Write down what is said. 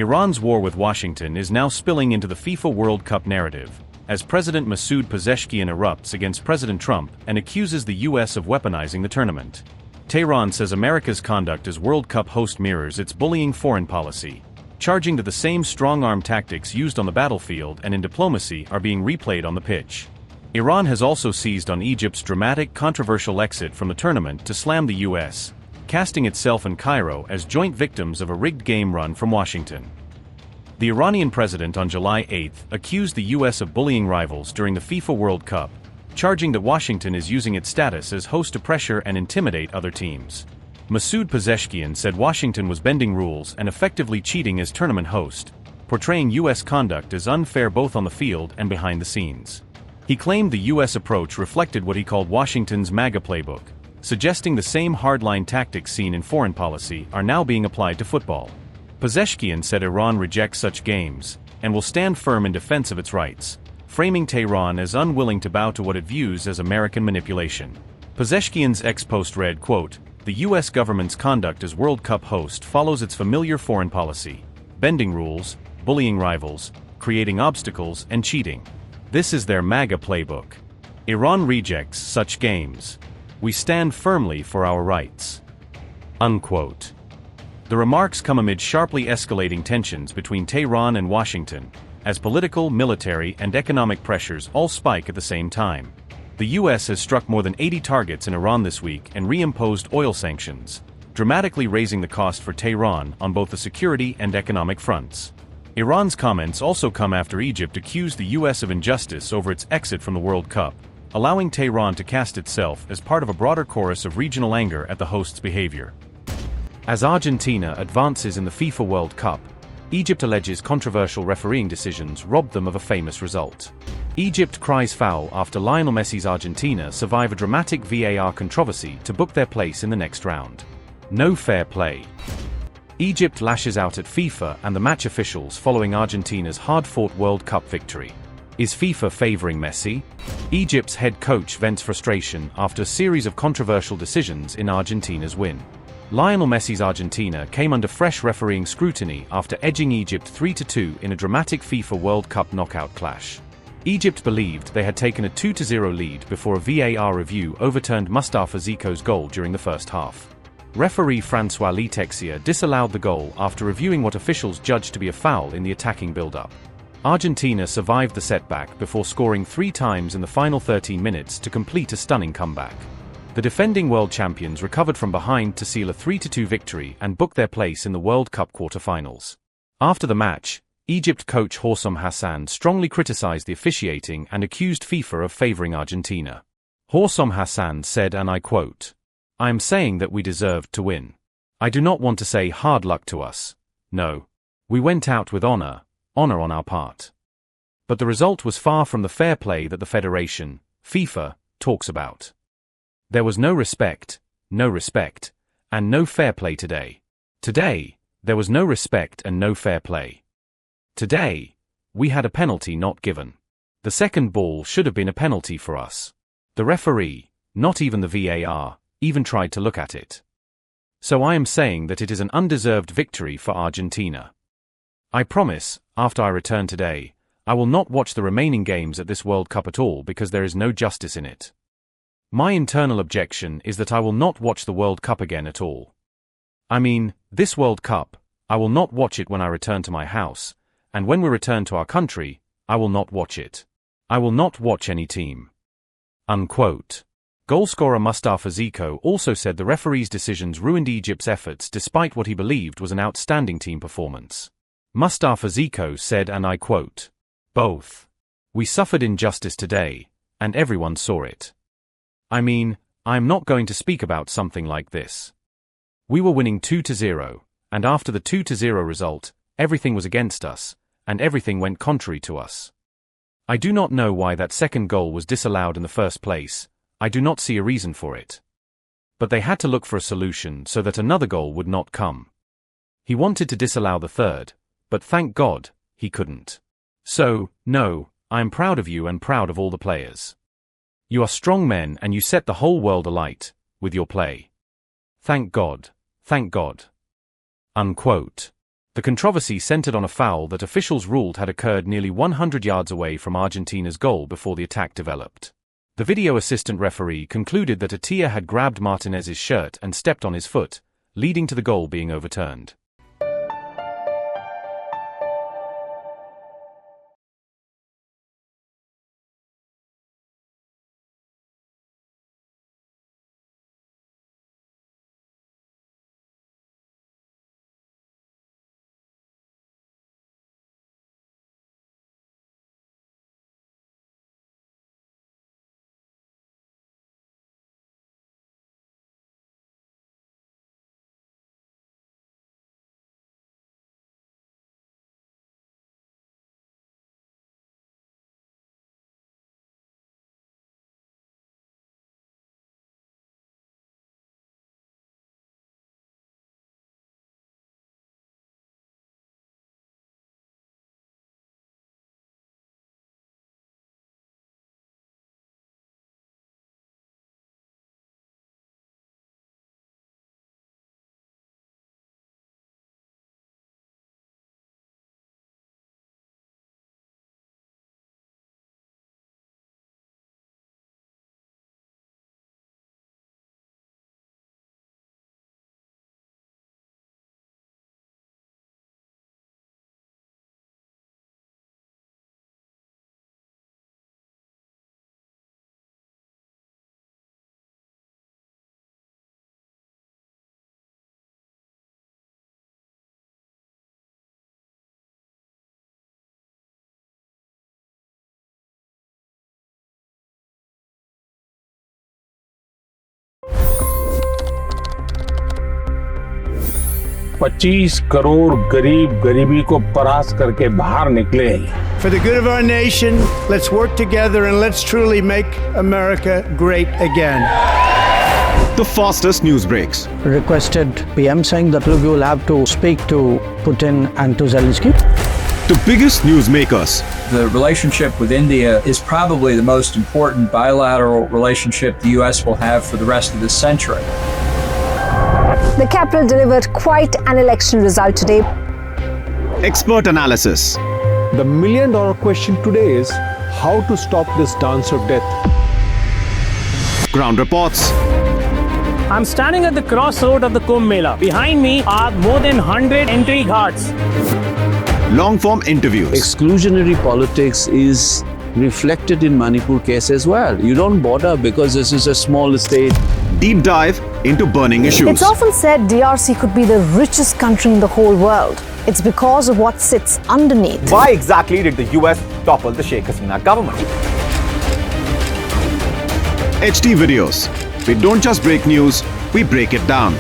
Iran's war with Washington is now spilling into the FIFA World Cup narrative, as President Masoud Pezeshkian erupts against President Trump and accuses the US of weaponizing the tournament. Tehran says America's conduct as World Cup host mirrors its bullying foreign policy, charging that the same strong-arm tactics used on the battlefield and in diplomacy are being replayed on the pitch. Iran has also seized on Egypt's dramatic, controversial exit from the tournament to slam the US, casting itself and Cairo as joint victims of a rigged game run from Washington. The Iranian president on July 8 accused the US of bullying rivals during the FIFA World Cup, charging that Washington is using its status as host to pressure and intimidate other teams. Masoud Pezeshkian said Washington was bending rules and effectively cheating as tournament host, portraying US conduct as unfair both on the field and behind the scenes. He claimed the US approach reflected what he called Washington's MAGA playbook, suggesting the same hardline tactics seen in foreign policy are now being applied to football. Pezeshkian said Iran rejects such games and will stand firm in defense of its rights, framing Tehran as unwilling to bow to what it views as American manipulation. Pezeshkian's ex-post read, quote, "The US government's conduct as World Cup host follows its familiar foreign policy, bending rules, bullying rivals, creating obstacles, and cheating. This is their MAGA playbook. Iran rejects such games. We stand firmly for our rights." Unquote. The remarks come amid sharply escalating tensions between Tehran and Washington, as political, military, and economic pressures all spike at the same time. The US has struck more than 80 targets in Iran this week and reimposed oil sanctions, dramatically raising the cost for Tehran on both the security and economic fronts. Iran's comments also come after Egypt accused the US of injustice over its exit from the World Cup, allowing Tehran to cast itself as part of a broader chorus of regional anger at the host's behavior. As Argentina advances in the FIFA World Cup, Egypt alleges controversial refereeing decisions robbed them of a famous result. Egypt cries foul after Lionel Messi's Argentina survive a dramatic VAR controversy to book their place in the next round. No fair play. Egypt lashes out at FIFA and the match officials following Argentina's hard-fought World Cup victory. Is FIFA favoring Messi? Egypt's head coach vents frustration after a series of controversial decisions in Argentina's win. Lionel Messi's Argentina came under fresh refereeing scrutiny after edging Egypt 3-2 in a dramatic FIFA World Cup knockout clash. Egypt believed they had taken a 2-0 lead before a VAR review overturned Mustafa Zico's goal during the first half. Referee François Letexia disallowed the goal after reviewing what officials judged to be a foul in the attacking build-up. Argentina survived the setback before scoring 3 times in the final 13 minutes to complete a stunning comeback. The defending world champions recovered from behind to seal a 3-2 victory and book their place in the World Cup quarter-finals. After the match, Egypt coach Hossam Hassan strongly criticized the officiating and accused FIFA of favoring Argentina. Hossam Hassan said, and I quote, "I am saying that we deserved to win. I do not want to say hard luck to us. No. We went out with honor on our part. But the result was far from the fair play that the Federation, FIFA, talks about. There was no respect, and no fair play today. Today, there was no respect and no fair play. Today, we had a penalty not given. The second ball should have been a penalty for us. The referee, not even the VAR, even tried to look at it. So I am saying that it is an undeserved victory for Argentina. I promise, after I return today, I will not watch the remaining games at this World Cup at all because there is no justice in it. My internal objection is that I will not watch the World Cup again at all. I mean, this World Cup, I will not watch it when I return to my house, and when we return to our country, I will not watch it. I will not watch any team." Unquote. Goalscorer Mustafa Zico also said the referee's decisions ruined Egypt's efforts despite what he believed was an outstanding team performance. Mustafa Zico said, and I quote, "Both. We suffered injustice today, and everyone saw it. I mean, I am not going to speak about something like this. We were winning 2-0, and after the 2-0 result, everything was against us, and everything went contrary to us. I do not know why that second goal was disallowed in the first place. I do not see a reason for it. But they had to look for a solution so that another goal would not come. He wanted to disallow the third, but thank God, he couldn't. So, no, I am proud of you and proud of all the players. You are strong men and you set the whole world alight with your play. Thank God, thank God." Unquote. The The controversy centered on a foul that officials ruled had occurred nearly 100 yards away from Argentina's goal before the attack developed. The video assistant referee concluded that Atia had grabbed Martinez's shirt and stepped on his foot, leading to the goal being overturned. $25 crore गरीब गरीबी को परास्त करके बाहर निकले। For the good of our nation, let's work together and let's truly make America great again. The fastest news breaks. Requested PM saying that look, you will have to speak to Putin and to Zelensky. The biggest news makers. The relationship with India is probably the most important bilateral relationship the US will have for the rest of this century. The capital delivered quite an election result today. Expert analysis. The million-dollar question today is how to stop this dance of death. Ground reports. I'm standing at the crossroad of the Kumbh Mela. Behind me are more than 100 entry guards. Long-form interviews. Exclusionary politics is reflected in Manipur case as well. You don't bother because this is a small state. Deep dive into burning issues. It's often said DRC could be the richest country in the whole world. It's because of what sits underneath. Why exactly did the US topple the Sheikh Hasina government? HD videos. We don't just break news, we break it down.